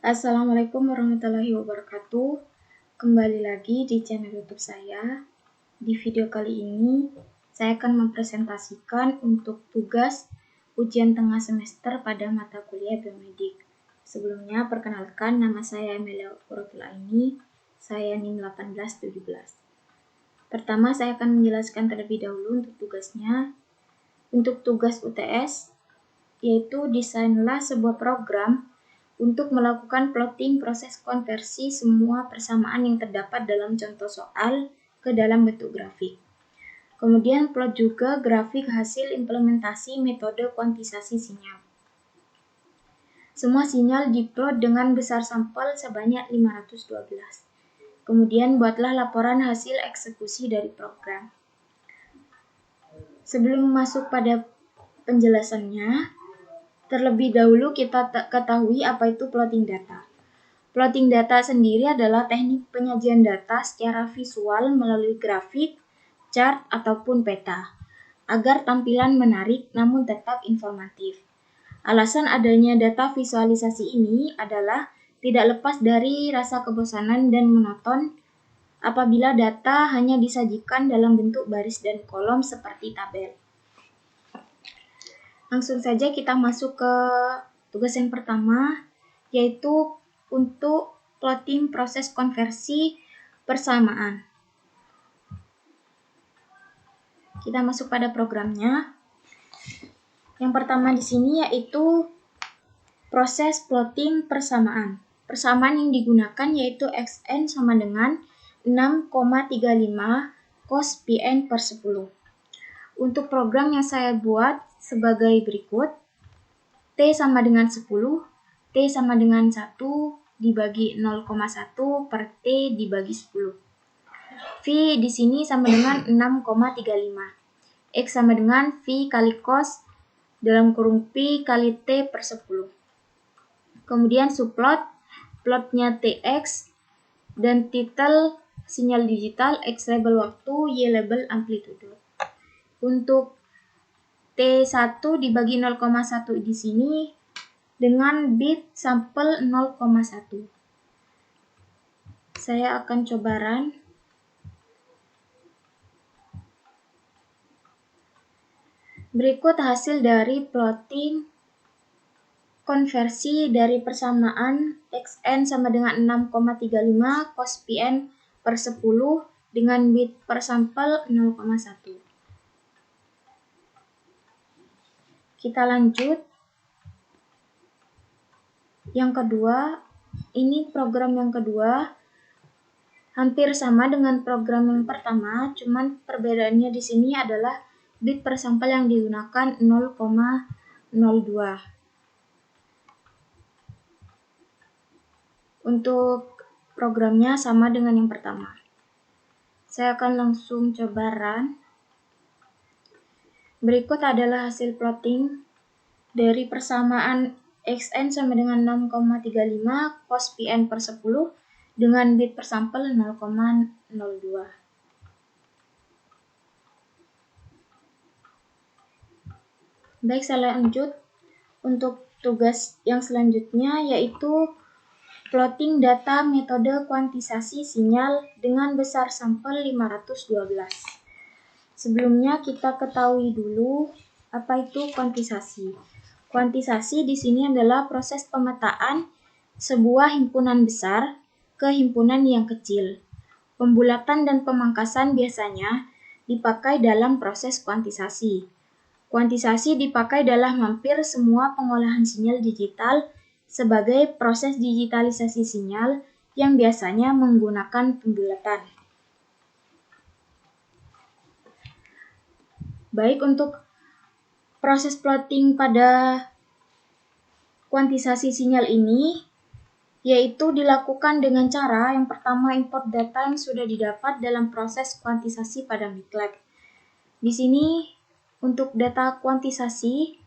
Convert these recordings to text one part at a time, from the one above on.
Assalamualaikum warahmatullahi wabarakatuh. Kembali lagi di channel YouTube saya. Di video kali ini, saya akan mempresentasikan untuk tugas ujian tengah semester pada mata kuliah biomedik. Sebelumnya, perkenalkan, nama saya Amelia Quratul Aini, saya NIM 1817. Pertama, saya akan menjelaskan terlebih dahulu untuk tugasnya. Untuk tugas UTS, yaitu desainlah sebuah program untuk melakukan plotting proses konversi semua persamaan yang terdapat dalam contoh soal ke dalam bentuk grafik. Kemudian plot juga grafik hasil implementasi metode kuantisasi sinyal. Semua sinyal diplot dengan besar sampel sebanyak 512. Kemudian buatlah laporan hasil eksekusi dari program. Sebelum masuk pada penjelasannya, terlebih dahulu kita ketahui apa itu plotting data. Plotting data sendiri adalah teknik penyajian data secara visual melalui grafik, chart, ataupun peta, agar tampilan menarik namun tetap informatif. Alasan adanya data visualisasi ini adalah tidak lepas dari rasa kebosanan dan monoton apabila data hanya disajikan dalam bentuk baris dan kolom seperti tabel. Langsung saja kita masuk ke tugas yang pertama, yaitu untuk plotting proses konversi persamaan. Kita masuk pada programnya. Yang pertama di sini yaitu proses plotting persamaan. Persamaan yang digunakan yaitu Xn sama dengan 6,35 cos Pn per 10. Untuk program yang saya buat sebagai berikut. T sama dengan 10, T sama dengan 1 dibagi 0,1 per T dibagi 10. V di sini sama dengan 6,35. X sama dengan V kali cos dalam kurung Pi kali T per 10. Kemudian subplot, plotnya TX dan titel sinyal digital, X label waktu, Y label amplitude. Untuk T1 dibagi 0,1 di sini dengan bit sampel 0,1. Saya akan coba run. Berikut hasil dari plotting konversi dari persamaan Xn sama dengan 6,35 cos Pn per 10 dengan bit per sampel 0,1. Kita lanjut. Yang kedua, ini program yang kedua hampir sama dengan program yang pertama, cuman perbedaannya di sini adalah bit per sampel yang digunakan 0,02. Untuk programnya sama dengan yang pertama. Saya akan langsung coba run. Berikut adalah hasil plotting dari persamaan Xn sama dengan 6,35 cos Pn per 10 dengan bit per sampel 0,02. Baik, saya lanjut untuk tugas yang selanjutnya yaitu plotting data metode kuantisasi sinyal dengan besar sampel 512. Sebelumnya kita ketahui dulu apa itu kuantisasi. Kuantisasi di sini adalah proses pemetaan sebuah himpunan besar ke himpunan yang kecil. Pembulatan dan pemangkasan biasanya dipakai dalam proses kuantisasi. Kuantisasi dipakai dalam hampir semua pengolahan sinyal digital sebagai proses digitalisasi sinyal yang biasanya menggunakan pembulatan. Baik, untuk proses plotting pada kuantisasi sinyal ini yaitu dilakukan dengan cara yang pertama import data yang sudah didapat dalam proses kuantisasi pada MICLAB. Di sini untuk data kuantisasi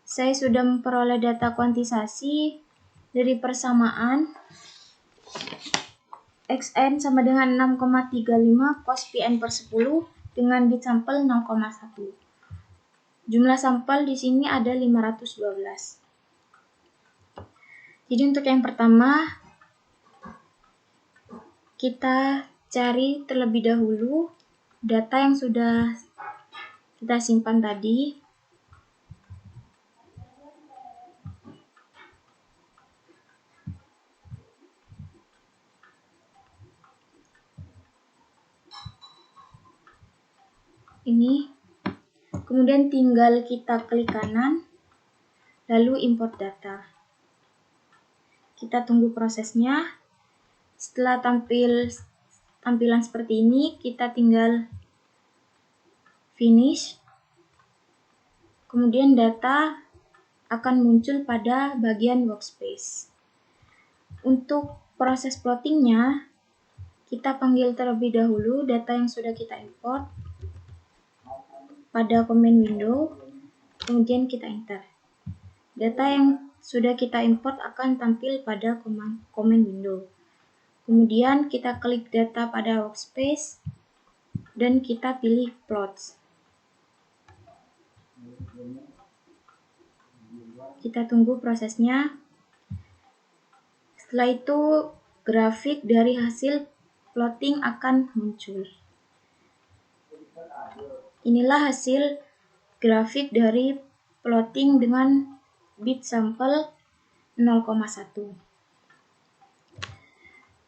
saya sudah memperoleh data kuantisasi dari persamaan xn sama dengan 6,35 cos Pn per 10 dengan bit sampel 0,1. Jumlah sampel di sini ada 512. Jadi untuk yang pertama, kita cari terlebih dahulu data yang sudah kita simpan tadi. Ini. Kemudian tinggal kita klik kanan, lalu import data. Kita tunggu prosesnya. Setelah tampilan seperti ini, kita tinggal finish. Kemudian data akan muncul pada bagian workspace. Untuk proses plottingnya, kita panggil terlebih dahulu data yang sudah kita import pada command window, kemudian kita enter. Data yang sudah kita import akan tampil pada command window. Kemudian kita klik data pada workspace dan kita pilih plots. Kita tunggu prosesnya. Setelah itu grafik dari hasil plotting akan muncul. Inilah hasil grafik dari plotting dengan bit sampel 0,1.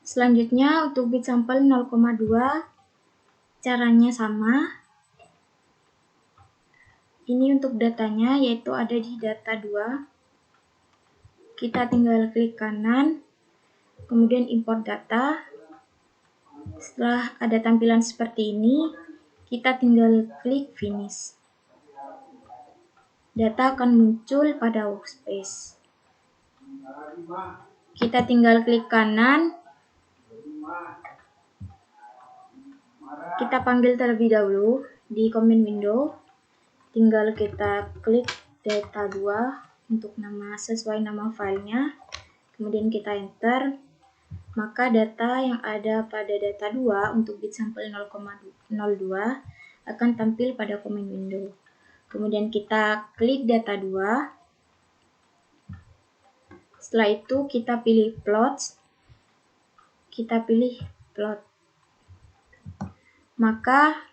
Selanjutnya untuk bit sampel 0,2 caranya sama. Ini untuk datanya, yaitu ada di data 2. Kita tinggal klik kanan, kemudian import data. Setelah ada tampilan seperti ini, kita tinggal klik finish. Data akan muncul pada workspace. Kita tinggal klik kanan. Kita panggil terlebih dahulu di command window. Tinggal kita klik data 2 untuk sesuai nama filenya. Kemudian kita enter. Maka data yang ada pada data 2 untuk bit sampel 0,02 akan tampil pada command window. Kemudian kita klik data 2. Setelah itu kita pilih plots. Kita pilih plot. Maka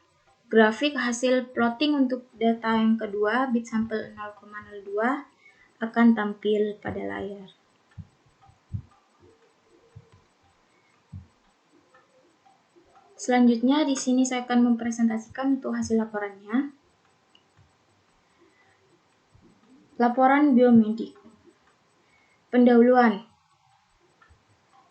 grafik hasil plotting untuk data yang kedua, bit sampel 0,02 akan tampil pada layar. Selanjutnya di sini saya akan mempresentasikan untuk hasil laporannya. Laporan biomedik. Pendahuluan.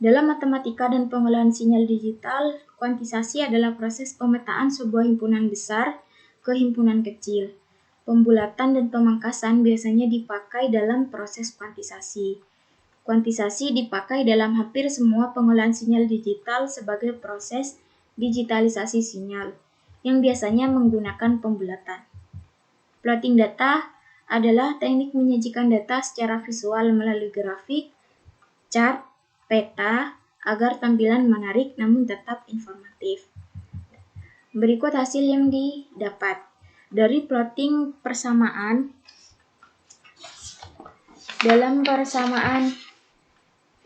Dalam matematika dan pengolahan sinyal digital, kuantisasi adalah proses pemetaan sebuah himpunan besar ke himpunan kecil. Pembulatan dan pemangkasan biasanya dipakai dalam proses kuantisasi. Kuantisasi dipakai dalam hampir semua pengolahan sinyal digital sebagai proses digitalisasi sinyal, yang biasanya menggunakan pembulatan. Plotting data adalah teknik menyajikan data secara visual melalui grafik, chart, peta, agar tampilan menarik namun tetap informatif. Berikut hasil yang didapat. Dari plotting persamaan, dalam persamaan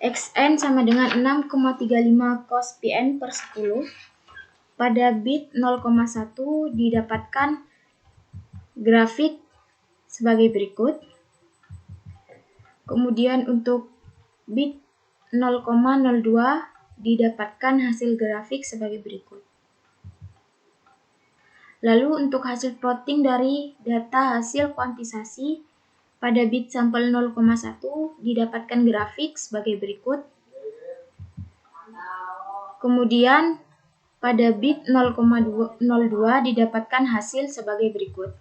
xn sama dengan 6,35 cos Pn per 10, pada bit 0,1 didapatkan grafik sebagai berikut. Kemudian untuk bit 0,02 didapatkan hasil grafik sebagai berikut. Lalu untuk hasil plotting dari data hasil kuantisasi pada bit sampel 0,1 didapatkan grafik sebagai berikut. Kemudian pada bit 0,02 didapatkan hasil sebagai berikut.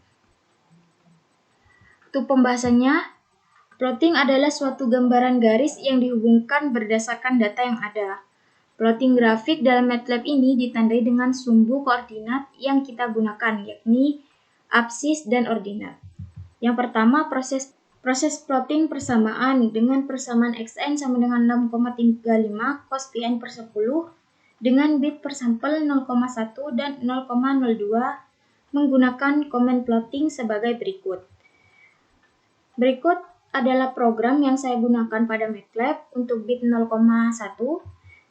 Untuk pembahasannya, plotting adalah suatu gambaran garis yang dihubungkan berdasarkan data yang ada. Plotting grafik dalam MATLAB ini ditandai dengan sumbu koordinat yang kita gunakan, yakni absis dan ordinat. Yang pertama, proses plotting persamaan dengan persamaan xn sama dengan 6,35 cos Pn per 10 dengan bit per sampel 0,1 dan 0,02 menggunakan komen plotting sebagai berikut. Berikut adalah program yang saya gunakan pada MATLAB untuk bit 0,1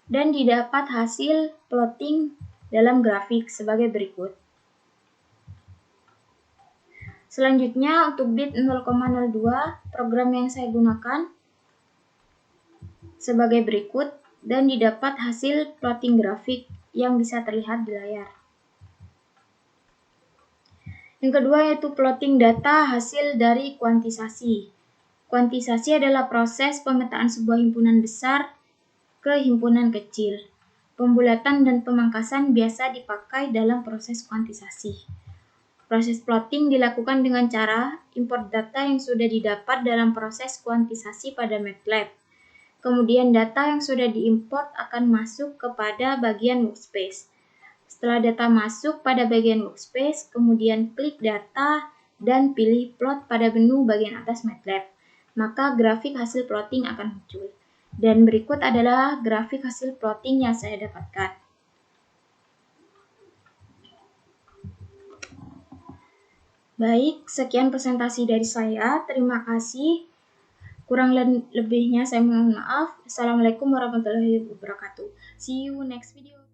dan didapat hasil plotting dalam grafik sebagai berikut. Selanjutnya untuk bit 0,02 program yang saya gunakan sebagai berikut dan didapat hasil plotting grafik yang bisa terlihat di layar. Yang kedua yaitu plotting data hasil dari kuantisasi. Kuantisasi adalah proses pemetaan sebuah himpunan besar ke himpunan kecil. Pembulatan dan pemangkasan biasa dipakai dalam proses kuantisasi. Proses plotting dilakukan dengan cara import data yang sudah didapat dalam proses kuantisasi pada MATLAB. Kemudian data yang sudah diimport akan masuk kepada bagian workspace. Setelah data masuk pada bagian workspace, kemudian klik data dan pilih plot pada menu bagian atas MATLAB. Maka grafik hasil plotting akan muncul. Dan berikut adalah grafik hasil plotting yang saya dapatkan. Baik, sekian presentasi dari saya. Terima kasih. Kurang lebihnya saya mohon maaf. Assalamualaikum warahmatullahi wabarakatuh. See you next video.